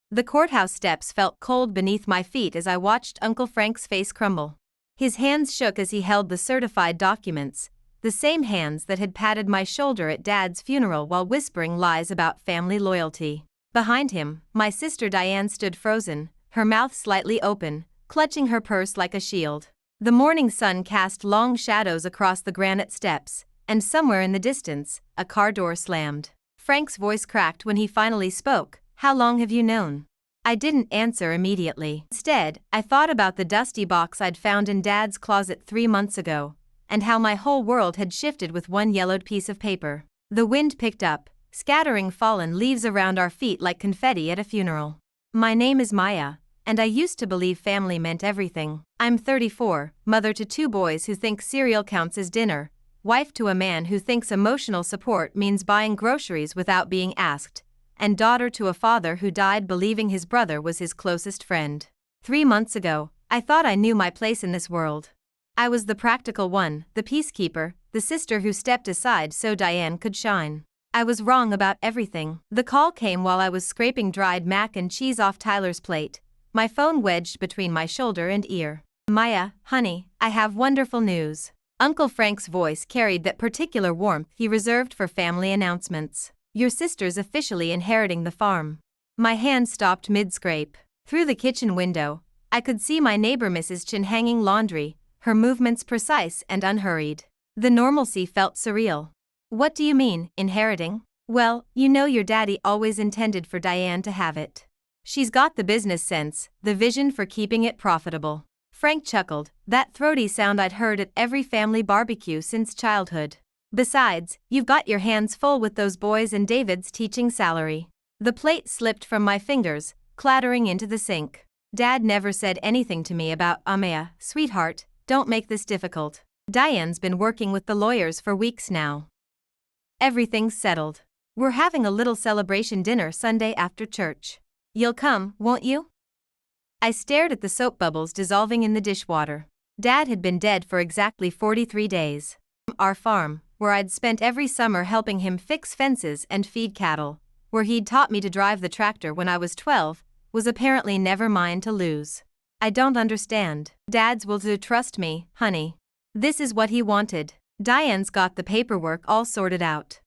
The courthouse steps felt cold beneath my feet as I watched Uncle Frank's face crumble. His hands shook as he held the certified documents, the same hands that had patted my shoulder at Dad's funeral while whispering lies about family loyalty. Behind him, my sister Diane stood frozen, her mouth slightly open, clutching her purse like a shield. The morning sun cast long shadows across the granite steps, and somewhere in the distance, a car door slammed. Frank's voice cracked when he finally spoke. "How long have you known?" I didn't answer immediately. Instead, I thought about the dusty box I'd found in Dad's closet 3 months ago, and how my whole world had shifted with one yellowed piece of paper. The wind picked up, scattering fallen leaves around our feet like confetti at a funeral. "My name is Maya, and I used to believe family meant everything. I'm 34, mother to 2 boys who think cereal counts as dinner, wife to a man who thinks emotional support means buying groceries without being asked, and daughter to a father who died believing his brother was his closest friend. 3 months ago, I thought I knew my place in this world. I was the practical one, the peacekeeper, the sister who stepped aside so Diane could shine. I was wrong about everything." The call came while I was scraping dried mac and cheese off Tyler's plate, my phone wedged between my shoulder and ear. "Maya, honey, I have wonderful news." Uncle Frank's voice carried that particular warmth he reserved for family announcements. "Your sister's officially inheriting the farm." My hand stopped mid-scrape. Through the kitchen window, I could see my neighbor Mrs. Chin hanging laundry, her movements precise and unhurried. The normalcy felt surreal. "What do you mean, inheriting?" "Well, you know your daddy always intended for Diane to have it. She's got the business sense, the vision for keeping it profitable." Frank chuckled, that throaty sound I'd heard at every family barbecue since childhood. "Besides, you've got your hands full with those boys and David's teaching salary." The plate slipped from my fingers, clattering into the sink. "Dad never said anything to me about Amaya, sweetheart, don't make this difficult. Diane's been working with the lawyers for weeks now. Everything's settled. We're having a little celebration dinner Sunday after church. You'll come, won't you?" I stared at the soap bubbles dissolving in the dishwater. Dad had been dead for exactly 43 days. Our farm, where I'd spent every summer helping him fix fences and feed cattle, where he'd taught me to drive the tractor when I was 12, was apparently never mine to lose. "I don't understand." "Dad's will to trust me, honey. This is what he wanted. Diane's got the paperwork all sorted out."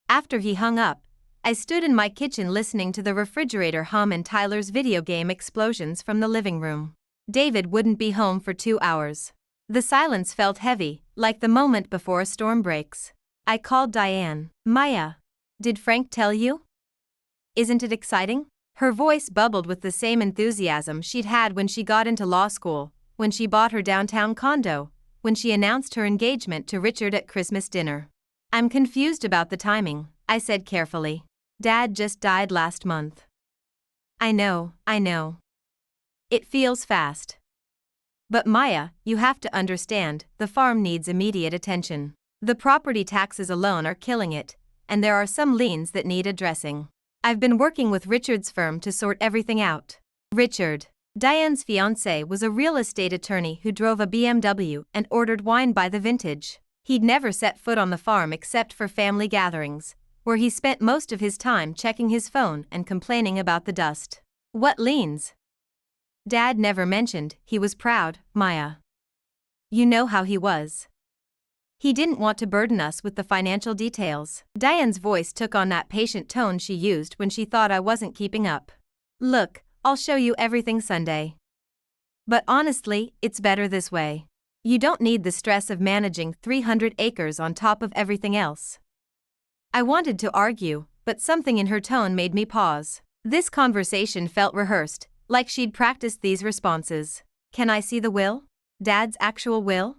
After he hung up, I stood in my kitchen listening to the refrigerator hum and Tyler's video game explosions from the living room. David wouldn't be home for 2 hours. The silence felt heavy, like the moment before a storm breaks. I called Diane. "Maya, did Frank tell you? Isn't it exciting?" Her voice bubbled with the same enthusiasm she'd had when she got into law school, when she bought her downtown condo, when she announced her engagement to Richard at Christmas dinner. "I'm confused about the timing," I said carefully. "Dad just died last month." I know. It feels fast. But Maya, you have to understand, the farm needs immediate attention. The property taxes alone are killing it, and there are some liens that need addressing. I've been working with Richard's firm to sort everything out." Richard, Diane's fiancé, was a real estate attorney who drove a BMW and ordered wine by the vintage. He'd never set foot on the farm except for family gatherings, where he spent most of his time checking his phone and complaining about the dust. "What liens?" "Dad never mentioned, he was proud, Maya. You know how he was. He didn't want to burden us with the financial details." Diane's voice took on that patient tone she used when she thought I wasn't keeping up. "Look, I'll show you everything Sunday. But honestly, it's better this way. You don't need the stress of managing 300 acres on top of everything else." I wanted to argue, but something in her tone made me pause. This conversation felt rehearsed, like she'd practiced these responses. "Can I see the will? Dad's actual will?"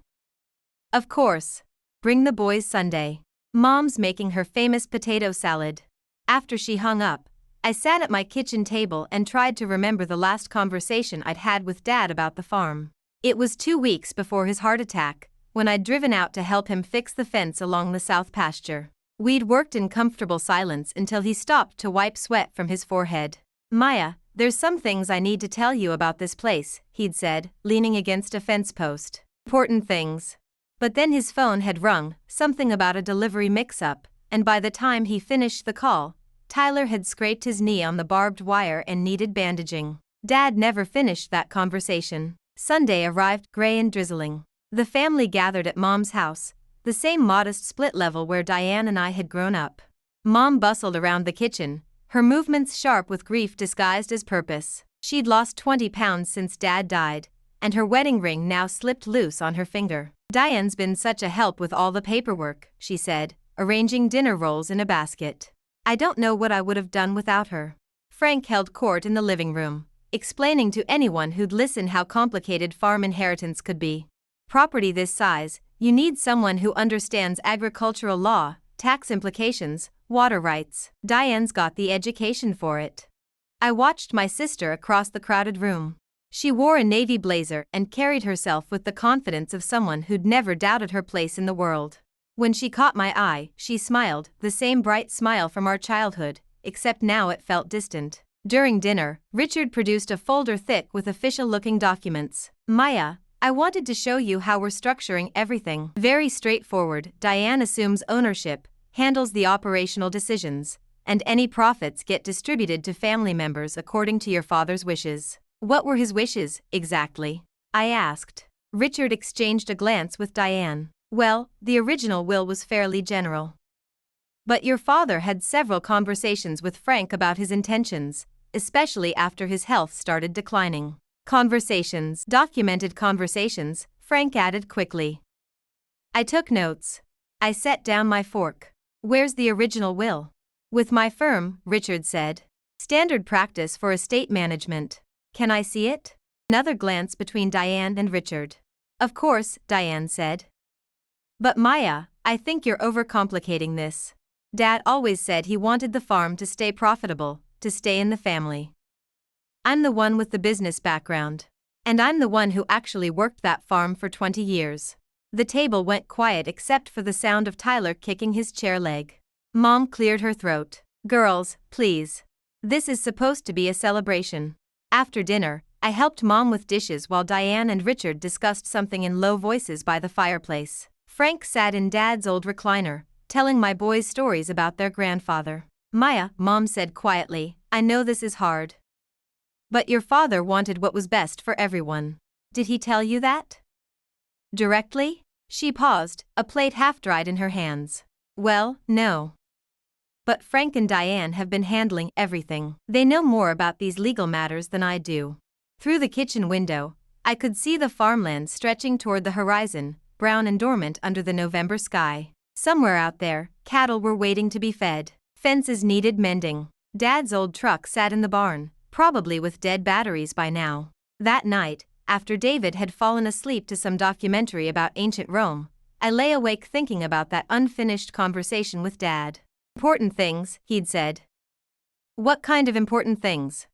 "Of course. Bring the boys Sunday. Mom's making her famous potato salad." After she hung up, I sat at my kitchen table and tried to remember the last conversation I'd had with Dad about the farm. It was 2 weeks before his heart attack, when I'd driven out to help him fix the fence along the south pasture. We'd worked in comfortable silence until he stopped to wipe sweat from his forehead. "Maya, there's some things I need to tell you about this place," he'd said, leaning against a fence post. "Important things." But then his phone had rung, something about a delivery mix-up, and by the time he finished the call, Tyler had scraped his knee on the barbed wire and needed bandaging. Dad never finished that conversation. Sunday arrived, gray and drizzling. The family gathered at Mom's house, the same modest split level where Diane and I had grown up. Mom bustled around the kitchen, her movements sharp with grief disguised as purpose. She'd lost 20 pounds since Dad died, and her wedding ring now slipped loose on her finger. Diane's been such a help with all the paperwork, she said, arranging dinner rolls in a basket. I don't know what I would have done without her. Frank held court in the living room, explaining to anyone who'd listen how complicated farm inheritance could be. Property this size, you need someone who understands agricultural law, tax implications, water rights. Diane's got the education for it. I watched my sister across the crowded room. She wore a navy blazer and carried herself with the confidence of someone who'd never doubted her place in the world. When she caught my eye, she smiled, the same bright smile from our childhood, except now it felt distant. During dinner, Richard produced a folder thick with official-looking documents. Maya, I wanted to show you how we're structuring everything. Very straightforward. Diane assumes ownership, handles the operational decisions, and any profits get distributed to family members according to your father's wishes. What were his wishes, exactly? I asked. Richard exchanged a glance with Diane. Well, the original will was fairly general. But your father had several conversations with Frank about his intentions, especially after his health started declining. Conversations, documented conversations, Frank added quickly. I took notes. I set down my fork. Where's the original will? With my firm, Richard said. Standard practice for estate management. Can I see it? Another glance between Diane and Richard. Of course, Diane said. But Maya, I think you're overcomplicating this. Dad always said he wanted the farm to stay profitable, to stay in the family. I'm the one with the business background. And I'm the one who actually worked that farm for 20 years. The table went quiet except for the sound of Tyler kicking his chair leg. Mom cleared her throat. Girls, please. This is supposed to be a celebration. After dinner, I helped Mom with dishes while Diane and Richard discussed something in low voices by the fireplace. Frank sat in Dad's old recliner, telling my boys stories about their grandfather. Maya, Mom said quietly, I know this is hard. But your father wanted what was best for everyone. Did he tell you that? Directly? She paused, a plate half-dried in her hands. Well, no. But Frank and Diane have been handling everything. They know more about these legal matters than I do. Through the kitchen window, I could see the farmland stretching toward the horizon, brown and dormant under the November sky. Somewhere out there, cattle were waiting to be fed. Fences needed mending. Dad's old truck sat in the barn, probably with dead batteries by now. That night, after David had fallen asleep to some documentary about ancient Rome, I lay awake thinking about that unfinished conversation with Dad. Important things, he'd said. What kind of important things?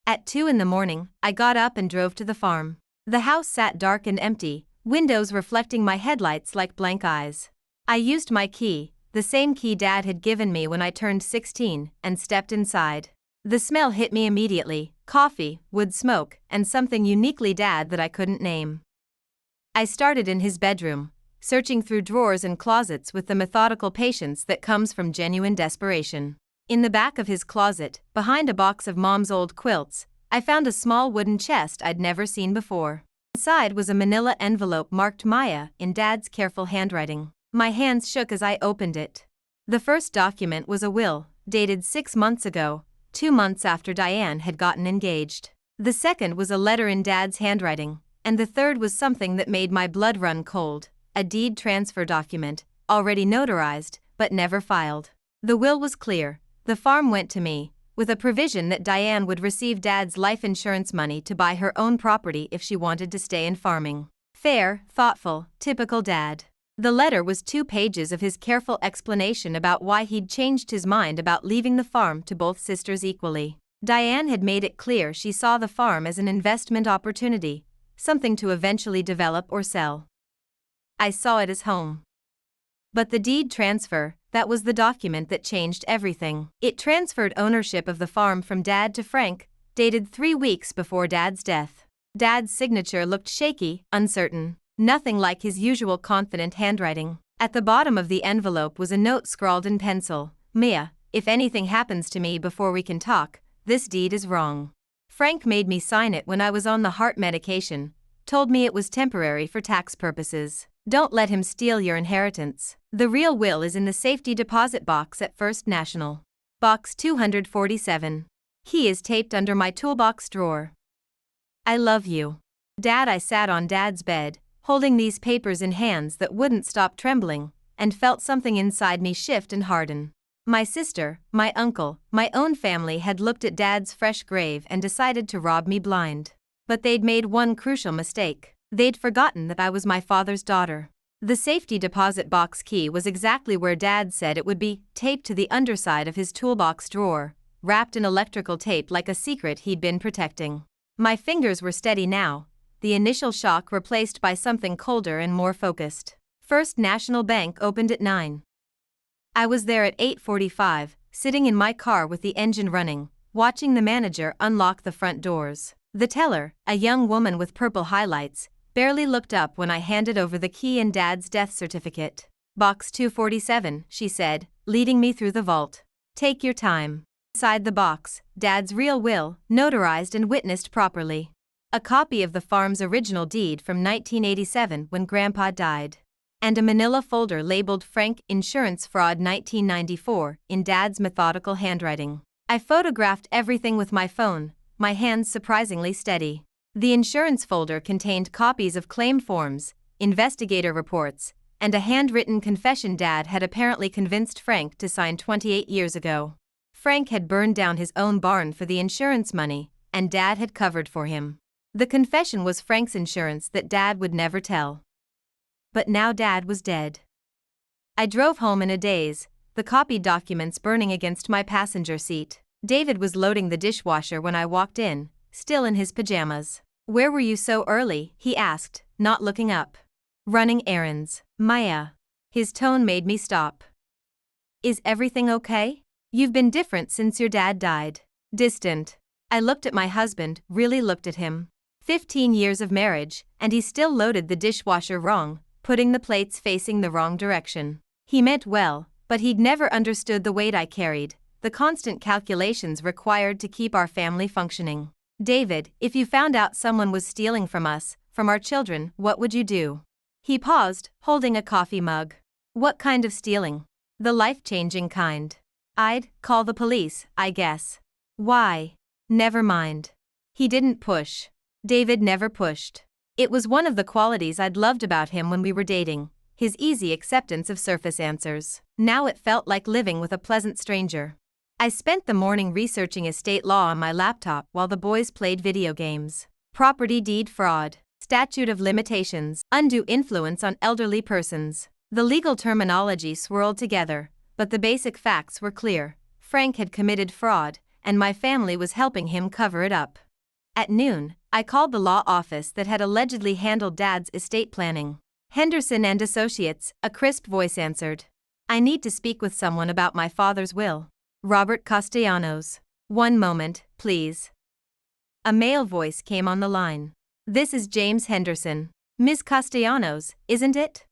At 2 a.m, I got up and drove to the farm. The house sat dark and empty, windows reflecting my headlights like blank eyes. I used my key, the same key Dad had given me when I turned 16, and stepped inside. The smell hit me immediately: coffee, wood smoke, and something uniquely Dad that I couldn't name. I started in his bedroom, searching through drawers and closets with the methodical patience that comes from genuine desperation. In the back of his closet, behind a box of Mom's old quilts, I found a small wooden chest I'd never seen before. Inside was a manila envelope marked Maya in Dad's careful handwriting. My hands shook as I opened it. The first document was a will, dated 6 months ago, 2 months after Diane had gotten engaged. The second was a letter in Dad's handwriting, and the third was something that made my blood run cold: a deed transfer document, already notarized, but never filed. The will was clear: the farm went to me, with a provision that Diane would receive Dad's life insurance money to buy her own property if she wanted to stay in farming. Fair, thoughtful, typical Dad. The letter was 2 pages of his careful explanation about why he'd changed his mind about leaving the farm to both sisters equally. Diane had made it clear she saw the farm as an investment opportunity, something to eventually develop or sell. I saw it as home. But the deed transfer, that was the document that changed everything. It transferred ownership of the farm from Dad to Frank, dated 3 weeks before Dad's death. Dad's signature looked shaky, uncertain, nothing like his usual confident handwriting. At the bottom of the envelope was a note scrawled in pencil: Mia, if anything happens to me before we can talk, this deed is wrong. Frank made me sign it when I was on the heart medication, told me it was temporary for tax purposes. Don't let him steal your inheritance. The real will is in the safety deposit box at First National. Box 247. He is taped under my toolbox drawer. I love you. Dad. I sat on Dad's bed, holding these papers in hands that wouldn't stop trembling, and felt something inside me shift and harden. My sister, my uncle, my own family had looked at Dad's fresh grave and decided to rob me blind. But they'd made one crucial mistake. They'd forgotten that I was my father's daughter. The safety deposit box key was exactly where Dad said it would be, taped to the underside of his toolbox drawer, wrapped in electrical tape like a secret he'd been protecting. My fingers were steady now, the initial shock replaced by something colder and more focused. First National Bank opened at 9. I was there at 8:45, sitting in my car with the engine running, watching the manager unlock the front doors. The teller, a young woman with purple highlights, barely looked up when I handed over the key and Dad's death certificate. Box 247, she said, leading me through the vault. Take your time. Inside the box, Dad's real will, notarized and witnessed properly. A copy of the farm's original deed from 1987 when Grandpa died. And a manila folder labeled Frank Insurance Fraud 1994 in Dad's methodical handwriting. I photographed everything with my phone, my hands surprisingly steady. The insurance folder contained copies of claim forms, investigator reports, and a handwritten confession Dad had apparently convinced Frank to sign 28 years ago. Frank had burned down his own barn for the insurance money, and Dad had covered for him. The confession was Frank's insurance that Dad would never tell. But now Dad was dead. I drove home in a daze, the copied documents burning against my passenger seat. David was loading the dishwasher when I walked in, still in his pajamas. Where were you so early? He asked, not looking up. Running errands. Maya. His tone made me stop. Is everything okay? You've been different since your dad died. Distant. I looked at my husband, really looked at him. 15 years of marriage, and he still loaded the dishwasher wrong, putting the plates facing the wrong direction. He meant well, but he'd never understood the weight I carried, the constant calculations required to keep our family functioning. David, if you found out someone was stealing from us, from our children, what would you do? He paused, holding a coffee mug. What kind of stealing? The life-changing kind. I'd call the police, I guess. Why? Never mind. He didn't push. David never pushed. It was one of the qualities I'd loved about him when we were dating, his easy acceptance of surface answers. Now it felt like living with a pleasant stranger. I spent the morning researching estate law on my laptop while the boys played video games. Property deed fraud, statute of limitations, undue influence on elderly persons. The legal terminology swirled together, but the basic facts were clear. Frank had committed fraud, and my family was helping him cover it up. At noon, I called the law office that had allegedly handled Dad's estate planning. Henderson and Associates, a crisp voice answered. I need to speak with someone about my father's will. Robert Castellanos. One moment, please. A male voice came on the line. This is James Henderson. Ms. Castellanos, isn't it?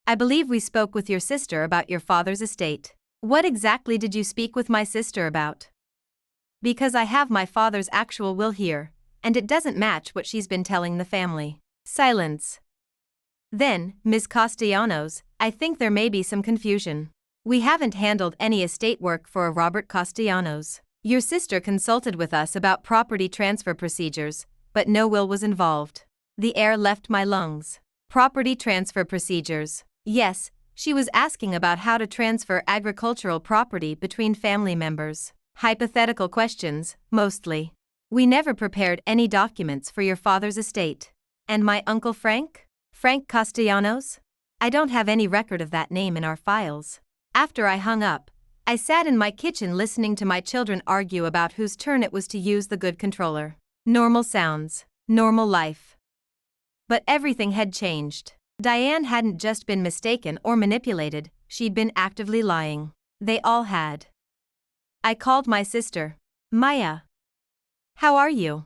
I believe we spoke with your sister about your father's estate. What exactly did you speak with my sister about? Because I have my father's actual will here, and it doesn't match what she's been telling the family. Silence. Then, Ms. Castellanos, I think there may be some confusion. We haven't handled any estate work for a Robert Castellanos. Your sister consulted with us about property transfer procedures, but no will was involved. The air left my lungs. Property transfer procedures. Yes, she was asking about how to transfer agricultural property between family members. Hypothetical questions, mostly. We never prepared any documents for your father's estate. And my Uncle Frank? Frank Castellanos? I don't have any record of that name in our files. After I hung up, I sat in my kitchen listening to my children argue about whose turn it was to use the good controller. Normal sounds, normal life. But everything had changed. Diane hadn't just been mistaken or manipulated, she'd been actively lying. They all had. I called my sister. Maya. How are you?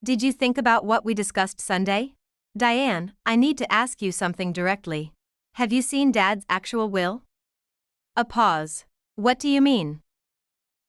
Did you think about what we discussed Sunday? Diane, I need to ask you something directly. Have you seen Dad's actual will? A pause. What do you mean?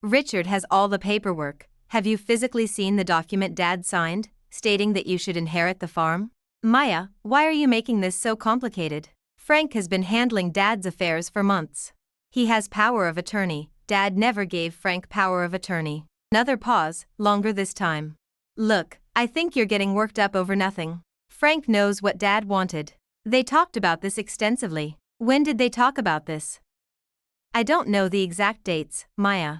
Richard has all the paperwork. Have you physically seen the document Dad signed, stating that you should inherit the farm? Maya, why are you making this so complicated? Frank has been handling Dad's affairs for months. He has power of attorney. Dad never gave Frank power of attorney. Another pause, longer this time. Look, I think you're getting worked up over nothing. Frank knows what Dad wanted. They talked about this extensively. When did they talk about this? I don't know the exact dates, Maya.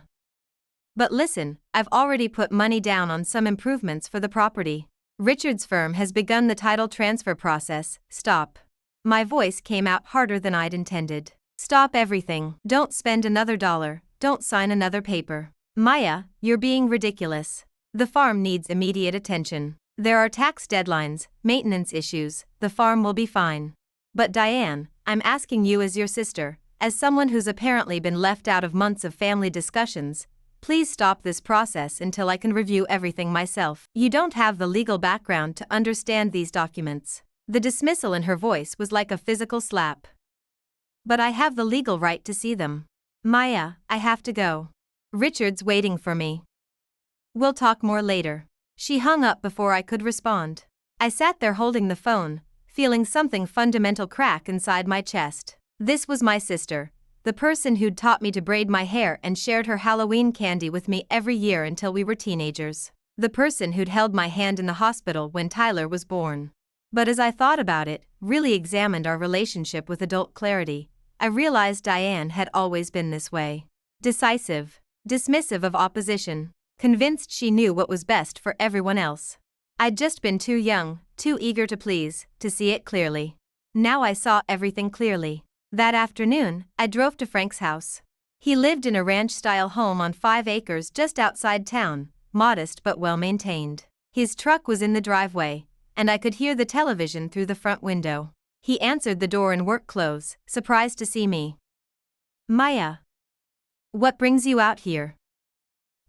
But listen, I've already put money down on some improvements for the property. Richard's firm has begun the title transfer process. Stop. My voice came out harder than I'd intended. Stop everything. Don't spend another dollar. Don't sign another paper. Maya, you're being ridiculous. The farm needs immediate attention. There are tax deadlines, maintenance issues. The farm will be fine. But Diane, I'm asking you as your sister, as someone who's apparently been left out of months of family discussions, please stop this process until I can review everything myself. You don't have the legal background to understand these documents. The dismissal in her voice was like a physical slap. But I have the legal right to see them. Maya, I have to go. Richard's waiting for me. We'll talk more later. She hung up before I could respond. I sat there holding the phone, feeling something fundamental crack inside my chest. This was my sister, the person who'd taught me to braid my hair and shared her Halloween candy with me every year until we were teenagers. The person who'd held my hand in the hospital when Tyler was born. But as I thought about it, really examined our relationship with adult clarity, I realized Diane had always been this way. Decisive, dismissive of opposition, convinced she knew what was best for everyone else. I'd just been too young, too eager to please, to see it clearly. Now I saw everything clearly. That afternoon, I drove to Frank's house. He lived in a ranch-style home on 5 acres just outside town, modest but well-maintained. His truck was in the driveway, and I could hear the television through the front window. He answered the door in work clothes, surprised to see me. Maya. What brings you out here?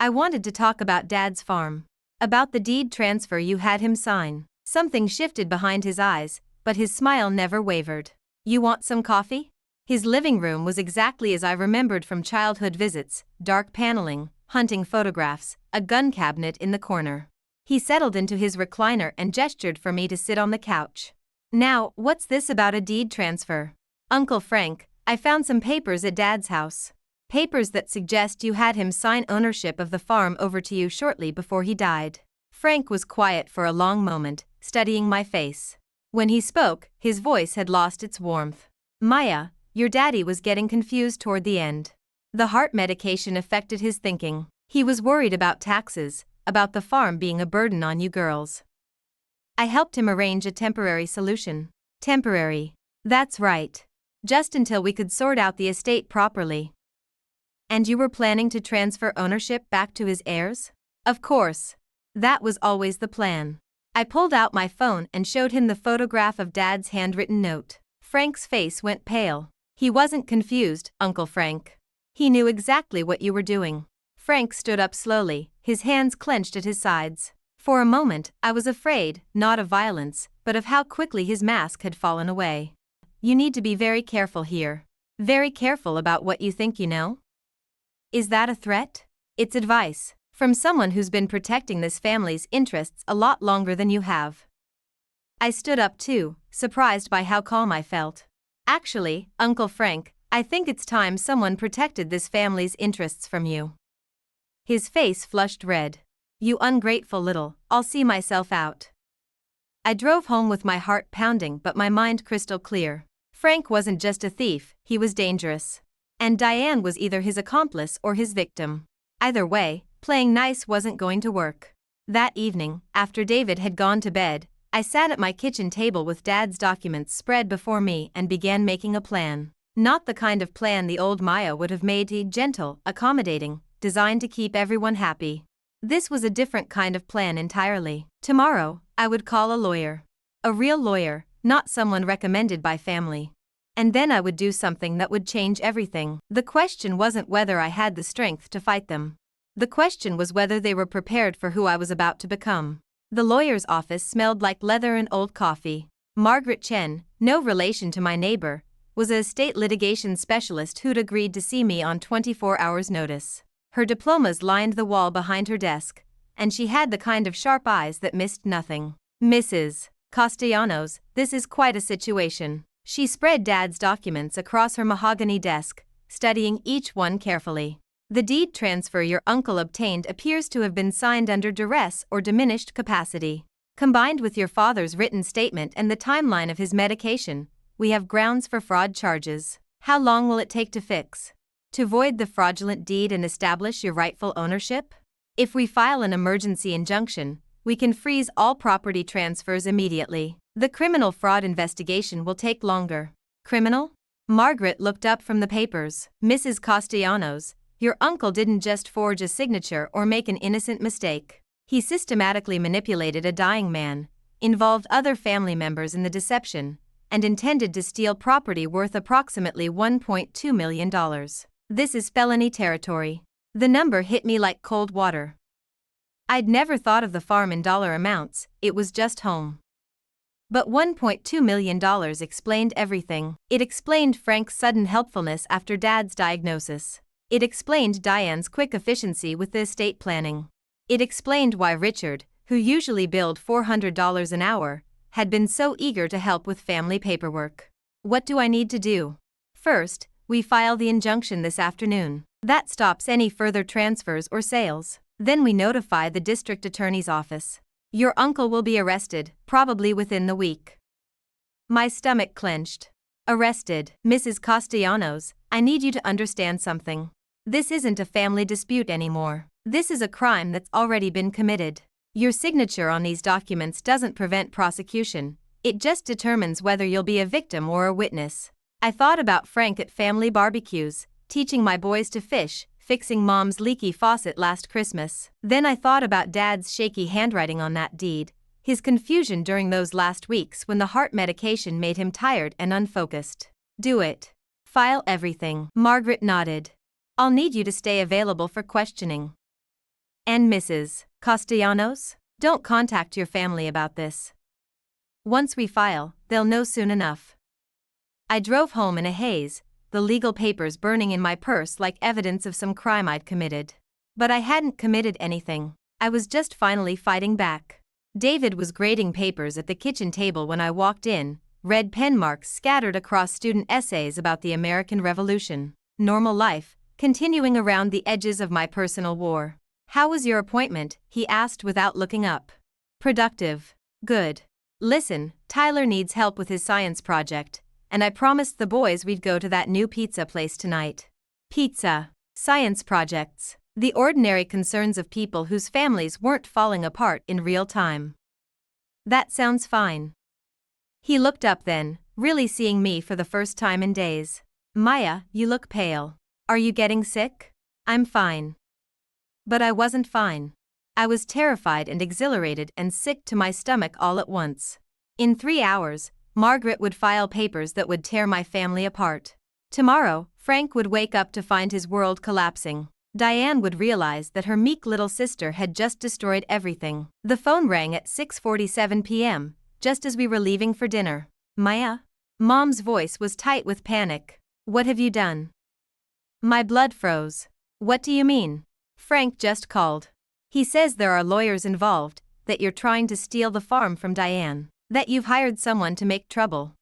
I wanted to talk about Dad's farm. About the deed transfer you had him sign. Something shifted behind his eyes, but his smile never wavered. You want some coffee? His living room was exactly as I remembered from childhood visits, dark paneling, hunting photographs, a gun cabinet in the corner. He settled into his recliner and gestured for me to sit on the couch. Now, what's this about a deed transfer? Uncle Frank, I found some papers at Dad's house. Papers that suggest you had him sign ownership of the farm over to you shortly before he died. Frank was quiet for a long moment, studying my face. When he spoke, his voice had lost its warmth. Maya, your daddy was getting confused toward the end. The heart medication affected his thinking. He was worried about taxes, about the farm being a burden on you girls. I helped him arrange a temporary solution. Temporary. That's right. Just until we could sort out the estate properly. And you were planning to transfer ownership back to his heirs? Of course. That was always the plan. I pulled out my phone and showed him the photograph of Dad's handwritten note. Frank's face went pale. He wasn't confused, Uncle Frank. He knew exactly what you were doing. Frank stood up slowly, his hands clenched at his sides. For a moment, I was afraid, not of violence, but of how quickly his mask had fallen away. You need to be very careful here. Very careful about what you think you know? Is that a threat? It's advice, from someone who's been protecting this family's interests a lot longer than you have. I stood up too, surprised by how calm I felt. Actually, Uncle Frank, I think it's time someone protected this family's interests from you. His face flushed red. You ungrateful little, I'll see myself out. I drove home with my heart pounding but my mind crystal clear. Frank wasn't just a thief, he was dangerous. And Diane was either his accomplice or his victim. Either way, playing nice wasn't going to work. That evening, after David had gone to bed, I sat at my kitchen table with Dad's documents spread before me and began making a plan. Not the kind of plan the old Maya would have made, gentle, accommodating, designed to keep everyone happy. This was a different kind of plan entirely. Tomorrow, I would call a lawyer. A real lawyer, not someone recommended by family. And then I would do something that would change everything. The question wasn't whether I had the strength to fight them. The question was whether they were prepared for who I was about to become. The lawyer's office smelled like leather and old coffee. Margaret Chen, no relation to my neighbor, was a estate litigation specialist who'd agreed to see me on 24 hours' notice. Her diplomas lined the wall behind her desk, and she had the kind of sharp eyes that missed nothing. Mrs. Castellanos, this is quite a situation. She spread Dad's documents across her mahogany desk, studying each one carefully. The deed transfer your uncle obtained appears to have been signed under duress or diminished capacity. Combined with your father's written statement and the timeline of his medication, we have grounds for fraud charges. How long will it take to fix? To void the fraudulent deed and establish your rightful ownership? If we file an emergency injunction, we can freeze all property transfers immediately. The criminal fraud investigation will take longer. Criminal? Margaret looked up from the papers. Mrs. Castellanos, your uncle didn't just forge a signature or make an innocent mistake. He systematically manipulated a dying man, involved other family members in the deception, and intended to steal property worth approximately $1.2 million. This is felony territory. The number hit me like cold water. I'd never thought of the farm in dollar amounts, it was just home. But $1.2 million explained everything. It explained Frank's sudden helpfulness after Dad's diagnosis. It explained Diane's quick efficiency with the estate planning. It explained why Richard, who usually billed $400 an hour, had been so eager to help with family paperwork. What do I need to do? First, we file the injunction this afternoon. That stops any further transfers or sales. Then we notify the district attorney's office. Your uncle will be arrested, probably within the week. My stomach clenched. Arrested. Mrs. Castellanos, I need you to understand something. This isn't a family dispute anymore. This is a crime that's already been committed. Your signature on these documents doesn't prevent prosecution, it just determines whether you'll be a victim or a witness. I thought about Frank at family barbecues, teaching my boys to fish, fixing Mom's leaky faucet last Christmas. Then I thought about Dad's shaky handwriting on that deed, his confusion during those last weeks when the heart medication made him tired and unfocused. Do it. File everything. Margaret nodded. I'll need you to stay available for questioning. And Mrs. Castellanos, don't contact your family about this. Once we file, they'll know soon enough. I drove home in a haze, the legal papers burning in my purse like evidence of some crime I'd committed. But I hadn't committed anything. I was just finally fighting back. David was grading papers at the kitchen table when I walked in, red pen marks scattered across student essays about the American Revolution. Normal life, continuing around the edges of my personal war. How was your appointment? He asked without looking up. Productive. Good. Listen, Tyler needs help with his science project, and I promised the boys we'd go to that new pizza place tonight. Pizza. Science projects. The ordinary concerns of people whose families weren't falling apart in real time. That sounds fine. He looked up then, really seeing me for the first time in days. Maya, you look pale. Are you getting sick? I'm fine. But I wasn't fine. I was terrified and exhilarated and sick to my stomach all at once. In 3 hours, Margaret would file papers that would tear my family apart. Tomorrow, Frank would wake up to find his world collapsing. Diane would realize that her meek little sister had just destroyed everything. The phone rang at 6:47 p.m., just as we were leaving for dinner. Maya? Mom's voice was tight with panic. What have you done? My blood froze. What do you mean? Frank just called. He says there are lawyers involved, that you're trying to steal the farm from Diane, that you've hired someone to make trouble.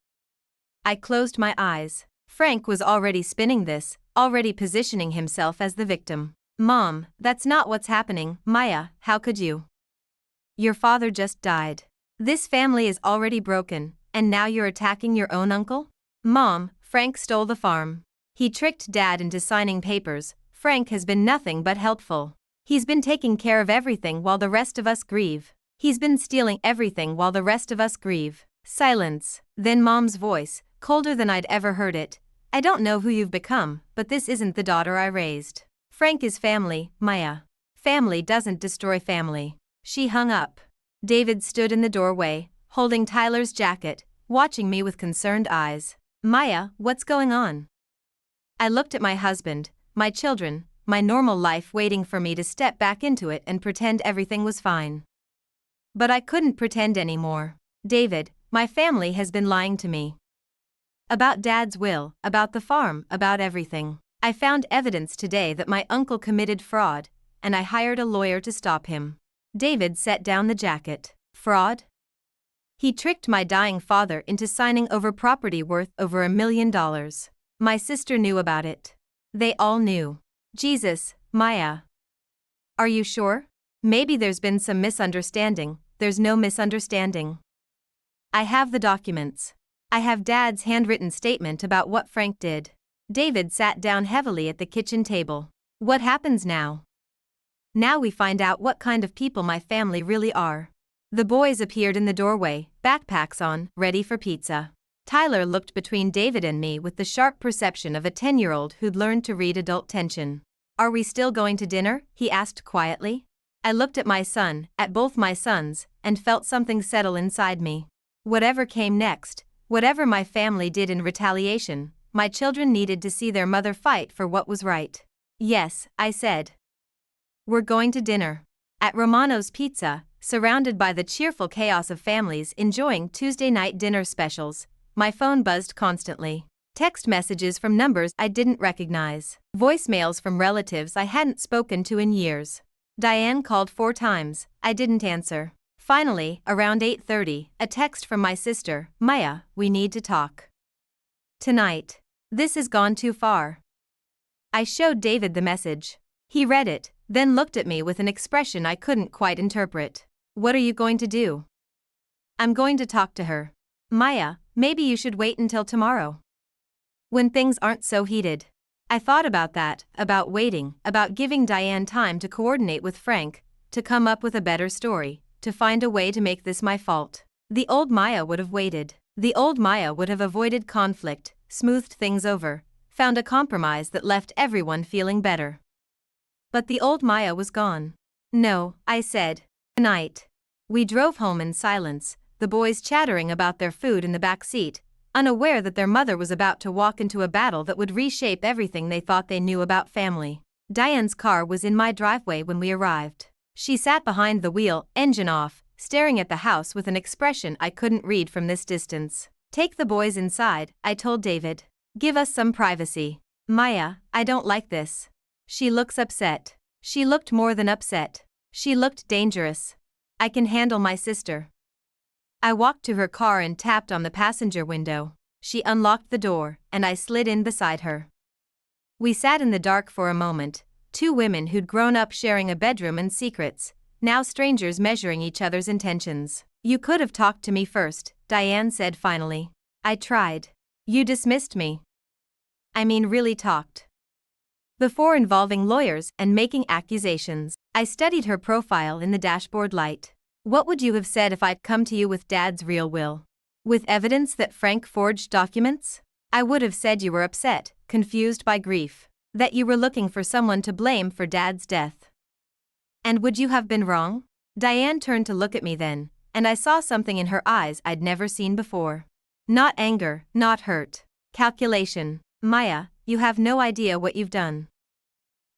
I closed my eyes. Frank was already spinning this, already positioning himself as the victim. Mom, that's not what's happening. Maya, how could you? Your father just died. This family is already broken, and now you're attacking your own uncle? Mom, Frank stole the farm. He tricked Dad into signing papers. Frank has been nothing but helpful. He's been taking care of everything while the rest of us grieve. He's been stealing everything while the rest of us grieve. Silence. Then Mom's voice, colder than I'd ever heard it. I don't know who you've become, but this isn't the daughter I raised. Frank is family, Maya. Family doesn't destroy family. She hung up. David stood in the doorway, holding Tyler's jacket, watching me with concerned eyes. Maya, what's going on? I looked at my husband, my children, my normal life waiting for me to step back into it and pretend everything was fine. But I couldn't pretend anymore. David, my family has been lying to me. About Dad's will, about the farm, about everything. I found evidence today that my uncle committed fraud, and I hired a lawyer to stop him. David set down the jacket. Fraud? He tricked my dying father into signing over property worth over $1 million. My sister knew about it. They all knew. Jesus, Maya. Are you sure? Maybe there's been some misunderstanding. There's no misunderstanding. I have the documents. I have Dad's handwritten statement about what Frank did. David sat down heavily at the kitchen table. What happens now? Now we find out what kind of people my family really are. The boys appeared in the doorway, backpacks on, ready for pizza. Tyler looked between David and me with the sharp perception of a 10-year-old who'd learned to read adult tension. Are we still going to dinner? He asked quietly. I looked at my son, at both my sons, and felt something settle inside me. Whatever came next, whatever my family did in retaliation, my children needed to see their mother fight for what was right. Yes, I said. We're going to dinner. At Romano's Pizza, surrounded by the cheerful chaos of families enjoying Tuesday night dinner specials, my phone buzzed constantly. Text messages from numbers I didn't recognize. Voicemails from relatives I hadn't spoken to in years. Diane called 4 times, I didn't answer. Finally, around 8:30, a text from my sister, Maya, we need to talk. Tonight. This has gone too far. I showed David the message. He read it, then looked at me with an expression I couldn't quite interpret. What are you going to do? I'm going to talk to her. Maya, maybe you should wait until tomorrow. When things aren't so heated. I thought about that, about waiting, about giving Diane time to coordinate with Frank, to come up with a better story, to find a way to make this my fault. The old Maya would have waited. The old Maya would have avoided conflict, smoothed things over, found a compromise that left everyone feeling better. But the old Maya was gone. No, I said. Tonight. We drove home in silence, the boys chattering about their food in the back seat, unaware that their mother was about to walk into a battle that would reshape everything they thought they knew about family. Diane's car was in my driveway when we arrived. She sat behind the wheel, engine off, staring at the house with an expression I couldn't read from this distance. Take the boys inside, I told David. Give us some privacy. Maya, I don't like this. She looks upset. She looked more than upset. She looked dangerous. I can handle my sister. I walked to her car and tapped on the passenger window. She unlocked the door, and I slid in beside her. We sat in the dark for a moment, 2 women who'd grown up sharing a bedroom and secrets, now strangers measuring each other's intentions. You could have talked to me first, Diane said finally. I tried. You dismissed me. I mean really talked. Before involving lawyers and making accusations, I studied her profile in the dashboard light. What would you have said if I'd come to you with Dad's real will? With evidence that Frank forged documents? I would have said you were upset, confused by grief, that you were looking for someone to blame for Dad's death. And would you have been wrong? Diane turned to look at me then, and I saw something in her eyes I'd never seen before. Not anger, not hurt. Calculation. Maya, you have no idea what you've done.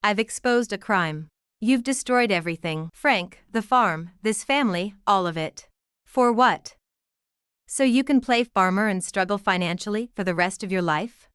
I've exposed a crime. You've destroyed everything. Frank, the farm, this family, all of it. For what? So you can play farmer and struggle financially for the rest of your life?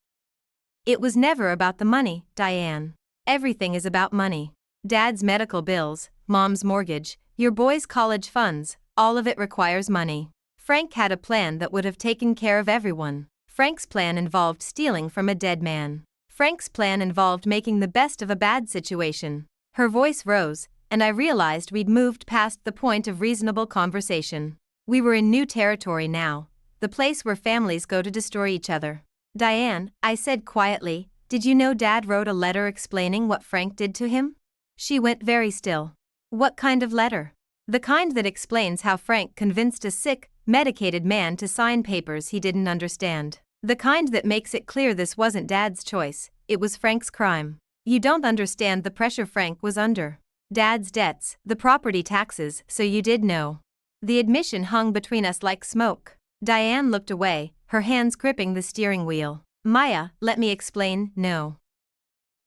It was never about the money, Diane. Everything is about money. Dad's medical bills, Mom's mortgage, your boys' college funds, all of it requires money. Frank had a plan that would have taken care of everyone. Frank's plan involved stealing from a dead man. Frank's plan involved making the best of a bad situation. Her voice rose, and I realized we'd moved past the point of reasonable conversation. We were in new territory now, the place where families go to destroy each other. Diane, I said quietly, did you know Dad wrote a letter explaining what Frank did to him? She went very still. What kind of letter? The kind that explains how Frank convinced a sick, medicated man to sign papers he didn't understand. The kind that makes it clear this wasn't Dad's choice, it was Frank's crime. You don't understand the pressure Frank was under. Dad's debts, the property taxes, so you did know. The admission hung between us like smoke. Diane looked away, her hands gripping the steering wheel. Maya, let me explain, no.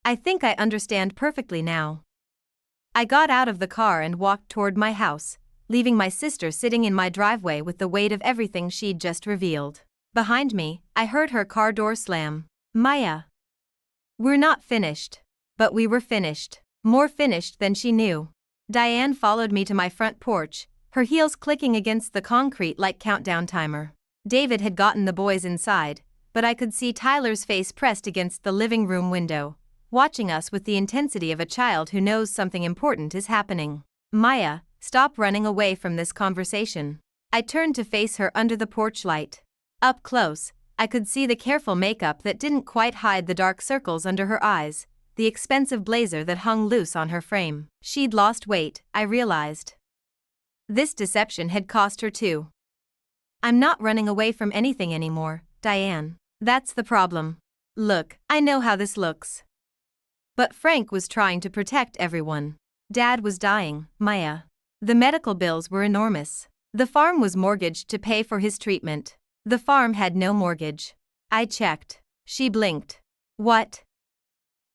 I think I understand perfectly now. I got out of the car and walked toward my house, leaving my sister sitting in my driveway with the weight of everything she'd just revealed. Behind me, I heard her car door slam. Maya. We're not finished. But we were finished. More finished than she knew. Diane followed me to my front porch, her heels clicking against the concrete like countdown timer. David had gotten the boys inside, but I could see Tyler's face pressed against the living room window, watching us with the intensity of a child who knows something important is happening. Maya, stop running away from this conversation. I turned to face her under the porch light. Up close, I could see the careful makeup that didn't quite hide the dark circles under her eyes, the expensive blazer that hung loose on her frame. She'd lost weight, I realized. This deception had cost her too. I'm not running away from anything anymore, Diane. That's the problem. Look, I know how this looks. But Frank was trying to protect everyone. Dad was dying, Maya. The medical bills were enormous. The farm was mortgaged to pay for his treatment. The farm had no mortgage. I checked. She blinked. What?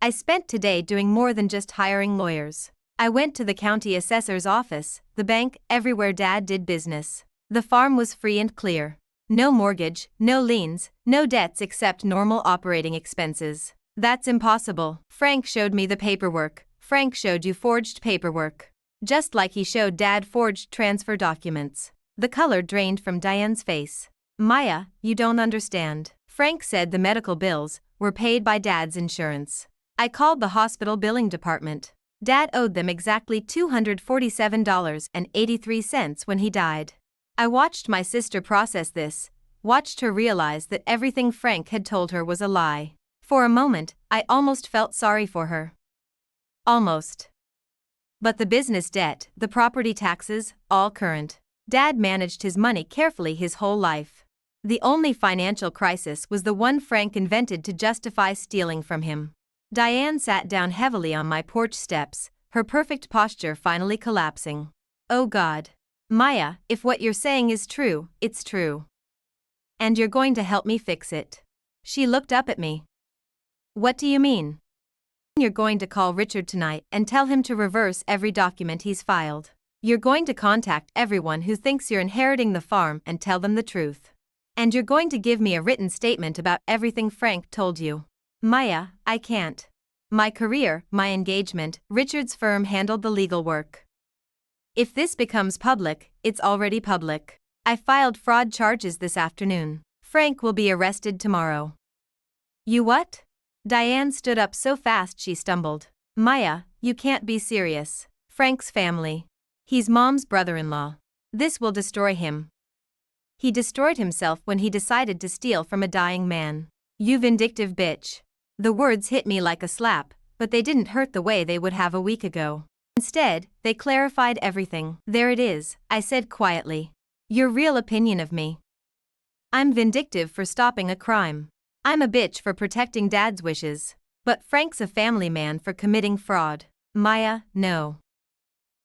I spent today doing more than just hiring lawyers. I went to the county assessor's office, the bank, everywhere Dad did business. The farm was free and clear. No mortgage, no liens, no debts except normal operating expenses. That's impossible. Frank showed me the paperwork. Frank showed you forged paperwork. Just like he showed Dad forged transfer documents. The color drained from Diane's face. Maya, you don't understand. Frank said the medical bills were paid by Dad's insurance. I called the hospital billing department. Dad owed them exactly $247.83 when he died. I watched my sister process this, watched her realize that everything Frank had told her was a lie. For a moment, I almost felt sorry for her. Almost. But the business debt, the property taxes, all current. Dad managed his money carefully his whole life. The only financial crisis was the one Frank invented to justify stealing from him. Diane sat down heavily on my porch steps, her perfect posture finally collapsing. Oh God. Maya, if what you're saying is true, it's true. And you're going to help me fix it. She looked up at me. What do you mean? You're going to call Richard tonight and tell him to reverse every document he's filed. You're going to contact everyone who thinks you're inheriting the farm and tell them the truth. And you're going to give me a written statement about everything Frank told you. Maya, I can't. My career, my engagement, Richard's firm handled the legal work. If this becomes public, it's already public. I filed fraud charges this afternoon. Frank will be arrested tomorrow. You what? Diane stood up so fast she stumbled. Maya, you can't be serious. Frank's family. He's Mom's brother-in-law. This will destroy him. He destroyed himself when he decided to steal from a dying man. You vindictive bitch. The words hit me like a slap, but they didn't hurt the way they would have a week ago. Instead, they clarified everything. There it is, I said quietly. Your real opinion of me. I'm vindictive for stopping a crime. I'm a bitch for protecting Dad's wishes. But Frank's a family man for committing fraud. Maya, no.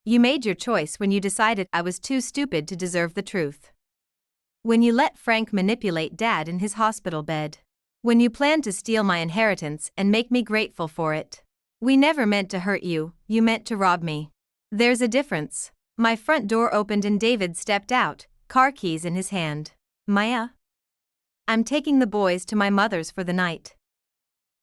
You made your choice when you decided I was too stupid to deserve the truth. When you let Frank manipulate Dad in his hospital bed. When you planned to steal my inheritance and make me grateful for it. We never meant to hurt you, you meant to rob me. There's a difference. My front door opened and David stepped out, car keys in his hand. Maya? I'm taking the boys to my mother's for the night.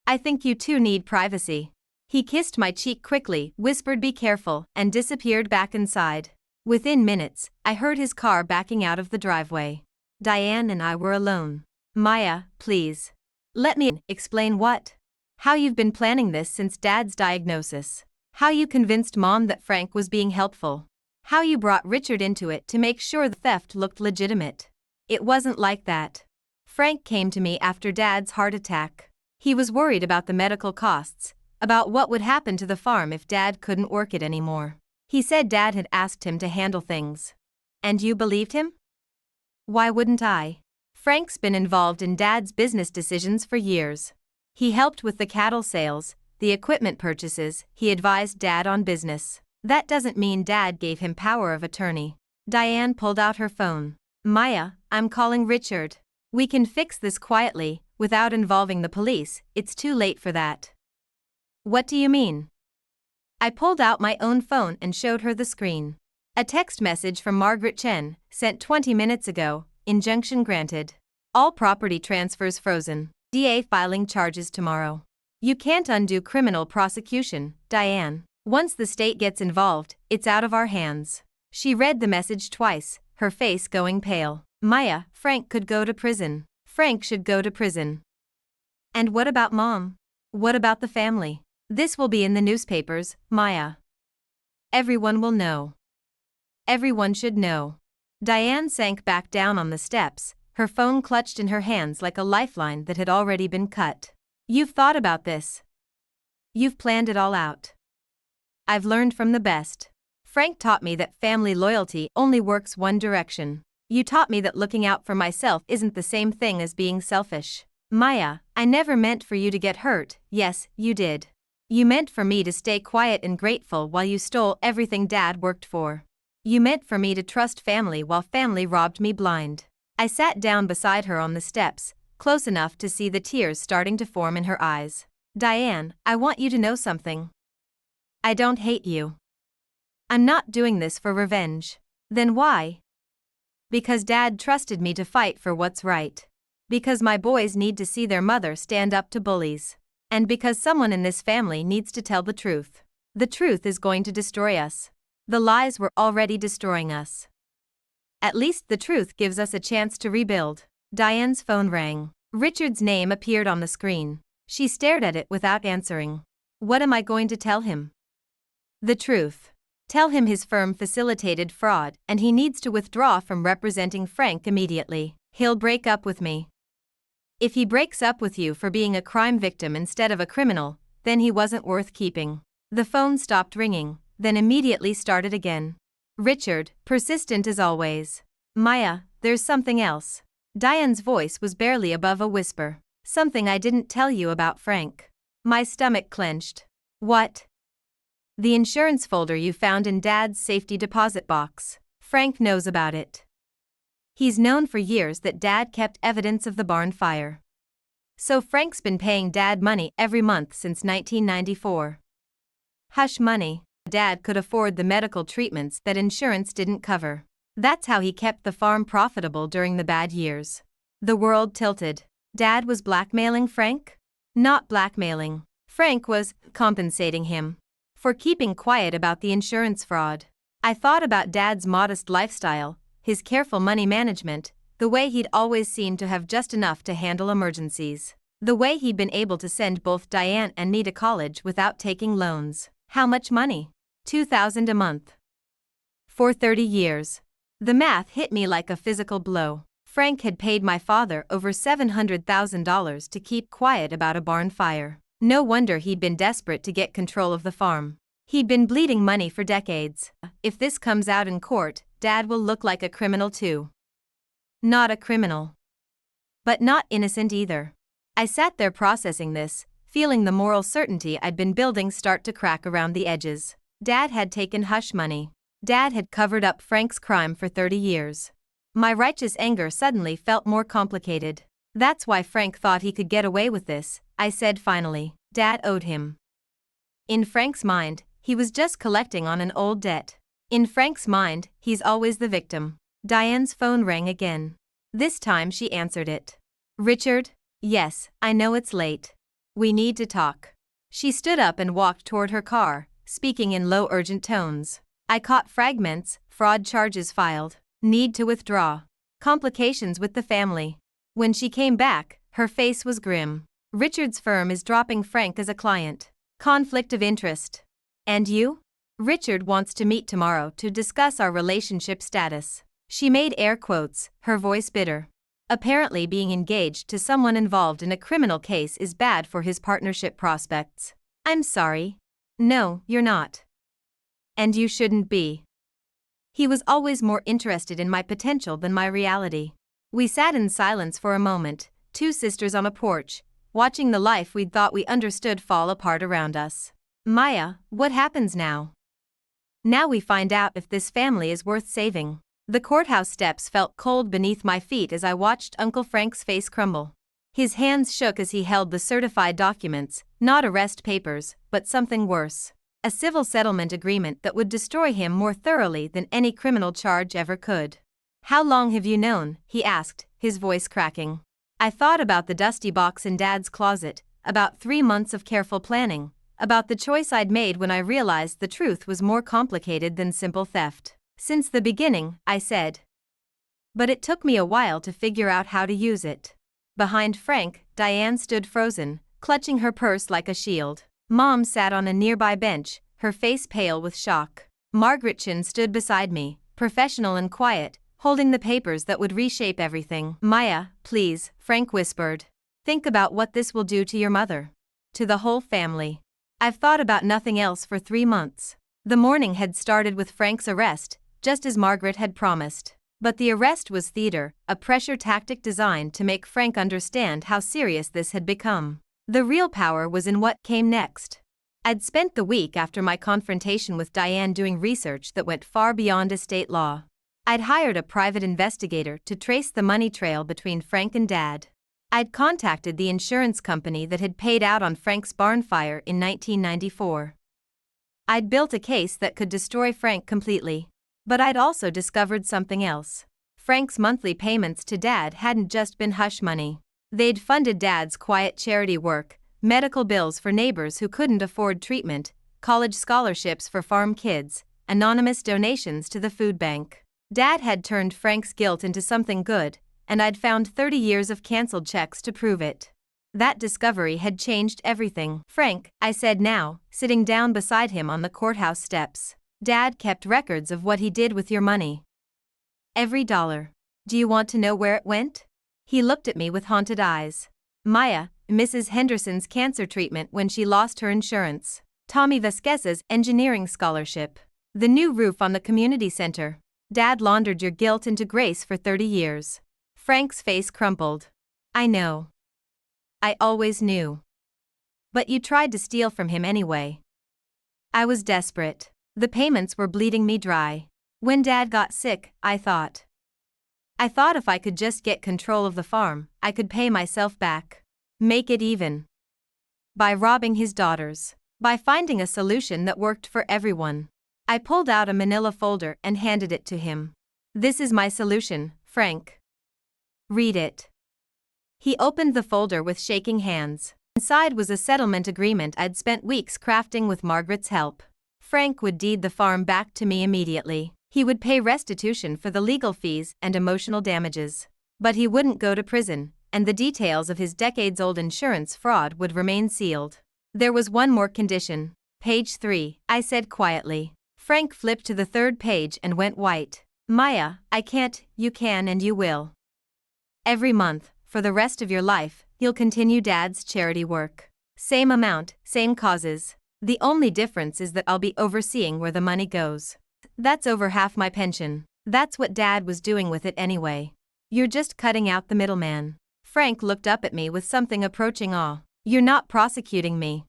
I think you two need privacy. He kissed my cheek quickly, whispered be careful, and disappeared back inside. Within minutes, I heard his car backing out of the driveway. Diane and I were alone. Maya, please. Let me explain what? How you've been planning this since Dad's diagnosis. How you convinced Mom that Frank was being helpful. How you brought Richard into it to make sure the theft looked legitimate. It wasn't like that. Frank came to me after Dad's heart attack. He was worried about the medical costs, about what would happen to the farm if Dad couldn't work it anymore. He said Dad had asked him to handle things. And you believed him? Why wouldn't I? Frank's been involved in Dad's business decisions for years. He helped with the cattle sales, the equipment purchases, he advised Dad on business. That doesn't mean Dad gave him power of attorney. Diane pulled out her phone. Maya, I'm calling Richard. We can fix this quietly, without involving the police, it's too late for that. What do you mean? I pulled out my own phone and showed her the screen. A text message from Margaret Chen, sent 20 minutes ago, injunction granted. All property transfers frozen. DA filing charges tomorrow. You can't undo criminal prosecution, Diane. Once the state gets involved, it's out of our hands. She read the message twice, her face going pale. Maya, Frank could go to prison. Frank should go to prison. And what about Mom? What about the family? This will be in the newspapers, Maya. Everyone will know. Everyone should know. Diane sank back down on the steps, her phone clutched in her hands like a lifeline that had already been cut. You've thought about this. You've planned it all out. I've learned from the best. Frank taught me that family loyalty only works one direction. You taught me that looking out for myself isn't the same thing as being selfish. Maya, I never meant for you to get hurt. Yes, you did. You meant for me to stay quiet and grateful while you stole everything Dad worked for. You meant for me to trust family while family robbed me blind. I sat down beside her on the steps, close enough to see the tears starting to form in her eyes. Diane, I want you to know something. I don't hate you. I'm not doing this for revenge. Then why? Because Dad trusted me to fight for what's right. Because my boys need to see their mother stand up to bullies. And because someone in this family needs to tell the truth. The truth is going to destroy us. The lies were already destroying us. At least the truth gives us a chance to rebuild. Diane's phone rang. Richard's name appeared on the screen. She stared at it without answering. What am I going to tell him? The truth. Tell him his firm facilitated fraud and he needs to withdraw from representing Frank immediately. He'll break up with me. If he breaks up with you for being a crime victim instead of a criminal, then he wasn't worth keeping. The phone stopped ringing, then immediately started again. Richard, persistent as always. Maya, there's something else. Diane's voice was barely above a whisper. Something I didn't tell you about Frank. My stomach clenched. What? The insurance folder you found in Dad's safety deposit box. Frank knows about it. He's known for years that Dad kept evidence of the barn fire. So Frank's been paying Dad money every month since 1994. Hush money. Dad could afford the medical treatments that insurance didn't cover. That's how he kept the farm profitable during the bad years. The world tilted. Dad was blackmailing Frank? Not blackmailing. Frank was compensating him for keeping quiet about the insurance fraud. I thought about Dad's modest lifestyle, his careful money management, the way he'd always seemed to have just enough to handle emergencies. The way he'd been able to send both Diane and me to college without taking loans. How much money? $2,000 a month. For 30 years. The math hit me like a physical blow. Frank had paid my father over $700,000 to keep quiet about a barn fire. No wonder he'd been desperate to get control of the farm. He'd been bleeding money for decades. If this comes out in court, Dad will look like a criminal too. Not a criminal. But not innocent either. I sat there processing this, feeling the moral certainty I'd been building start to crack around the edges. Dad had taken hush money. Dad had covered up Frank's crime for 30 years. My righteous anger suddenly felt more complicated. That's why Frank thought he could get away with this, I said finally. Dad owed him. In Frank's mind, he was just collecting on an old debt. In Frank's mind, he's always the victim. Diane's phone rang again. This time she answered it. Richard? Yes, I know it's late. We need to talk. She stood up and walked toward her car, speaking in low urgent tones. I caught fragments, fraud charges filed, need to withdraw, complications with the family. When she came back, her face was grim. Richard's firm is dropping Frank as a client. Conflict of interest. And you? Richard wants to meet tomorrow to discuss our relationship status. She made air quotes, her voice bitter. Apparently being engaged to someone involved in a criminal case is bad for his partnership prospects. I'm sorry. No, you're not. And you shouldn't be. He was always more interested in my potential than my reality. We sat in silence for a moment, two sisters on a porch, watching the life we'd thought we understood fall apart around us. Maya, what happens now? Now we find out if this family is worth saving. The courthouse steps felt cold beneath my feet as I watched Uncle Frank's face crumble. His hands shook as he held the certified documents, not arrest papers, but something worse. A civil settlement agreement that would destroy him more thoroughly than any criminal charge ever could. How long have you known? He asked, his voice cracking. I thought about the dusty box in Dad's closet, about 3 months of careful planning, about the choice I'd made when I realized the truth was more complicated than simple theft. Since the beginning, I said. But it took me a while to figure out how to use it. Behind Frank, Diane stood frozen, clutching her purse like a shield. Mom sat on a nearby bench, her face pale with shock. Margaret Chin stood beside me, professional and quiet, holding the papers that would reshape everything. Maya, please, Frank whispered. Think about what this will do to your mother. To the whole family. I've thought about nothing else for 3 months. The morning had started with Frank's arrest, just as Margaret had promised. But the arrest was theater, a pressure tactic designed to make Frank understand how serious this had become. The real power was in what came next. I'd spent the week after my confrontation with Diane doing research that went far beyond estate law. I'd hired a private investigator to trace the money trail between Frank and Dad. I'd contacted the insurance company that had paid out on Frank's barn fire in 1994. I'd built a case that could destroy Frank completely. But I'd also discovered something else. Frank's monthly payments to Dad hadn't just been hush money. They'd funded Dad's quiet charity work, medical bills for neighbors who couldn't afford treatment, college scholarships for farm kids, anonymous donations to the food bank. Dad had turned Frank's guilt into something good, and I'd found 30 years of canceled checks to prove it. That discovery had changed everything. Frank, I said now, sitting down beside him on the courthouse steps. Dad kept records of what he did with your money. Every dollar. Do you want to know where it went? He looked at me with haunted eyes. Maya, Mrs. Henderson's cancer treatment when she lost her insurance. Tommy Vasquez's engineering scholarship. The new roof on the community center. Dad laundered your guilt into grace for 30 years. Frank's face crumpled. I know. I always knew. But you tried to steal from him anyway. I was desperate. The payments were bleeding me dry. When Dad got sick, I thought if I could just get control of the farm, I could pay myself back. Make it even. By robbing his daughters. By finding a solution that worked for everyone. I pulled out a manila folder and handed it to him. This is my solution, Frank. Read it. He opened the folder with shaking hands. Inside was a settlement agreement I'd spent weeks crafting with Margaret's help. Frank would deed the farm back to me immediately. He would pay restitution for the legal fees and emotional damages. But he wouldn't go to prison, and the details of his decades-old insurance fraud would remain sealed. There was one more condition. Page 3, I said quietly. Frank flipped to the 3rd page and went white. Maya, I can't, you can and you will. Every month, for the rest of your life, you'll continue Dad's charity work. Same amount, same causes. The only difference is that I'll be overseeing where the money goes. That's over half my pension. That's what Dad was doing with it anyway. You're just cutting out the middleman. Frank looked up at me with something approaching awe. You're not prosecuting me.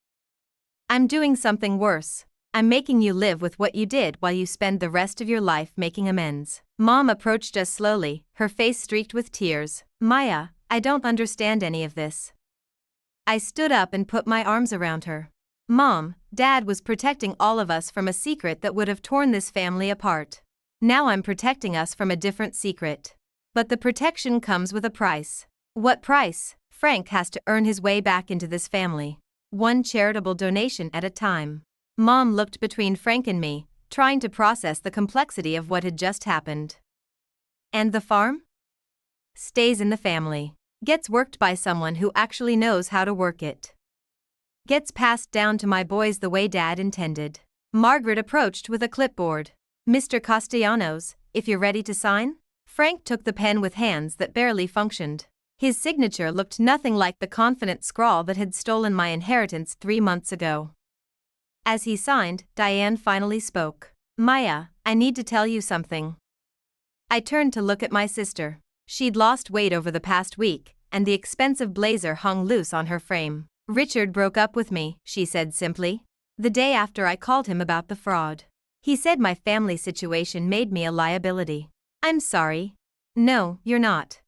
I'm doing something worse. I'm making you live with what you did while you spend the rest of your life making amends. Mom approached us slowly, her face streaked with tears. Maya, I don't understand any of this. I stood up and put my arms around her. Mom, Dad was protecting all of us from a secret that would have torn this family apart. Now I'm protecting us from a different secret. But the protection comes with a price. What price? Frank has to earn his way back into this family. One charitable donation at a time. Mom looked between Frank and me, trying to process the complexity of what had just happened. And the farm? Stays in the family. Gets worked by someone who actually knows how to work it. Gets passed down to my boys the way Dad intended. Margaret approached with a clipboard. Mr. Castellanos, if you're ready to sign? Frank took the pen with hands that barely functioned. His signature looked nothing like the confident scrawl that had stolen my inheritance 3 months ago. As he signed, Diane finally spoke. Maya, I need to tell you something. I turned to look at my sister. She'd lost weight over the past week, and the expensive blazer hung loose on her frame. Richard broke up with me, she said simply. The day after I called him about the fraud. He said my family situation made me a liability. I'm sorry. No, you're not.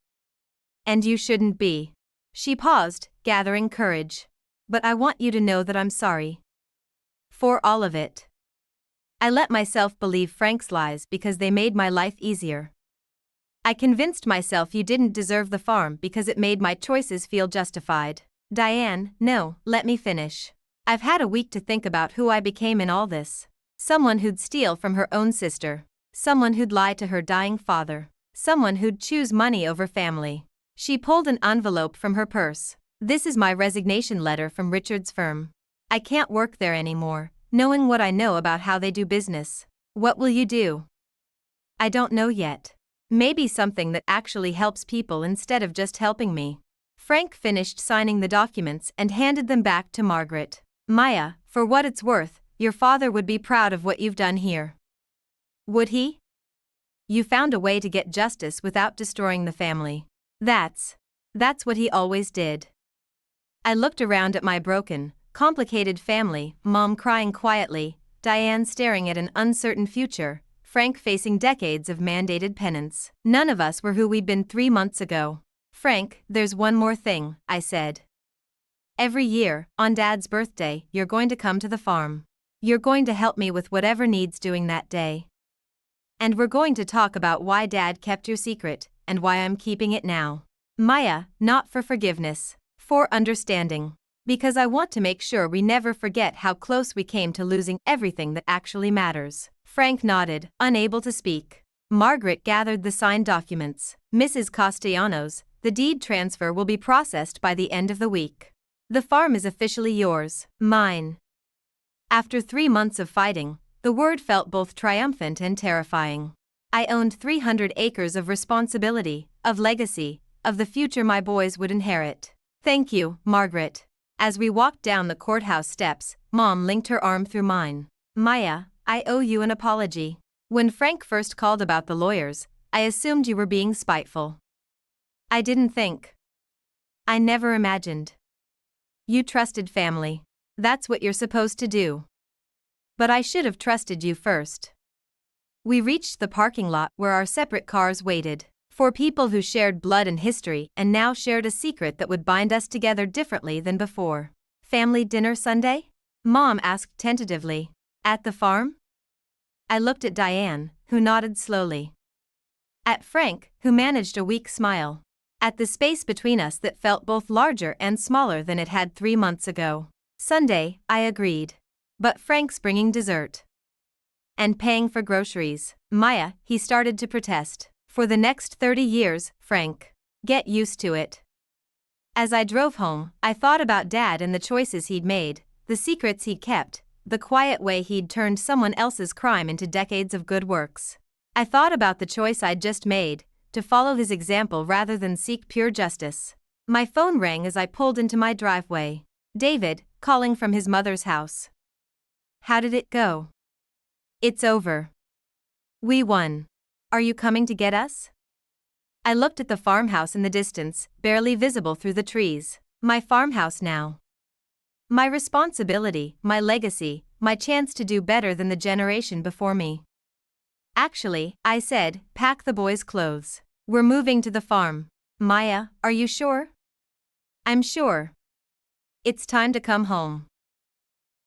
And you shouldn't be. She paused, gathering courage. But I want you to know that I'm sorry. For all of it. I let myself believe Frank's lies because they made my life easier. I convinced myself you didn't deserve the farm because it made my choices feel justified. Diane, no, let me finish. I've had a week to think about who I became in all this. Someone who'd steal from her own sister. Someone who'd lie to her dying father. Someone who'd choose money over family. She pulled an envelope from her purse. This is my resignation letter from Richard's firm. I can't work there anymore, knowing what I know about how they do business. What will you do? I don't know yet. Maybe something that actually helps people instead of just helping me. Frank finished signing the documents and handed them back to Margaret. Maya, for what it's worth, your father would be proud of what you've done here. Would he? You found a way to get justice without destroying the family. That's what he always did. I looked around at my broken, complicated family, Mom crying quietly, Diane staring at an uncertain future, Frank facing decades of mandated penance. None of us were who we'd been 3 months ago. Frank, there's one more thing, I said. Every year, on Dad's birthday, you're going to come to the farm. You're going to help me with whatever needs doing that day. And we're going to talk about why Dad kept your secret, and why I'm keeping it now. Maya, not for forgiveness, for understanding. Because I want to make sure we never forget how close we came to losing everything that actually matters. Frank nodded, unable to speak. Margaret gathered the signed documents. Mrs. Castellanos, the deed transfer will be processed by the end of the week. The farm is officially yours, mine. After 3 months of fighting, the word felt both triumphant and terrifying. I owned 300 acres of responsibility, of legacy, of the future my boys would inherit. Thank you, Margaret. As we walked down the courthouse steps, Mom linked her arm through mine. Maya, I owe you an apology. When Frank first called about the lawyers, I assumed you were being spiteful. I didn't think. I never imagined. You trusted family. That's what you're supposed to do. But I should have trusted you first. We reached the parking lot where our separate cars waited. 4 people who shared blood and history and now shared a secret that would bind us together differently than before. Family dinner Sunday? Mom asked tentatively. At the farm? I looked at Diane, who nodded slowly. At Frank, who managed a weak smile. At the space between us that felt both larger and smaller than it had 3 months ago. Sunday, I agreed. But Frank's bringing dessert. And paying for groceries. Maya, he started to protest. For the next 30 years, Frank. Get used to it. As I drove home, I thought about Dad and the choices he'd made, the secrets he'd kept, the quiet way he'd turned someone else's crime into decades of good works. I thought about the choice I'd just made, to follow his example rather than seek pure justice. My phone rang as I pulled into my driveway. David, calling from his mother's house. How did it go? It's over. We won. Are you coming to get us? I looked at the farmhouse in the distance, barely visible through the trees. My farmhouse now. My responsibility, my legacy, my chance to do better than the generation before me. Actually, I said, pack the boys' clothes. We're moving to the farm. Maya, are you sure? I'm sure. It's time to come home.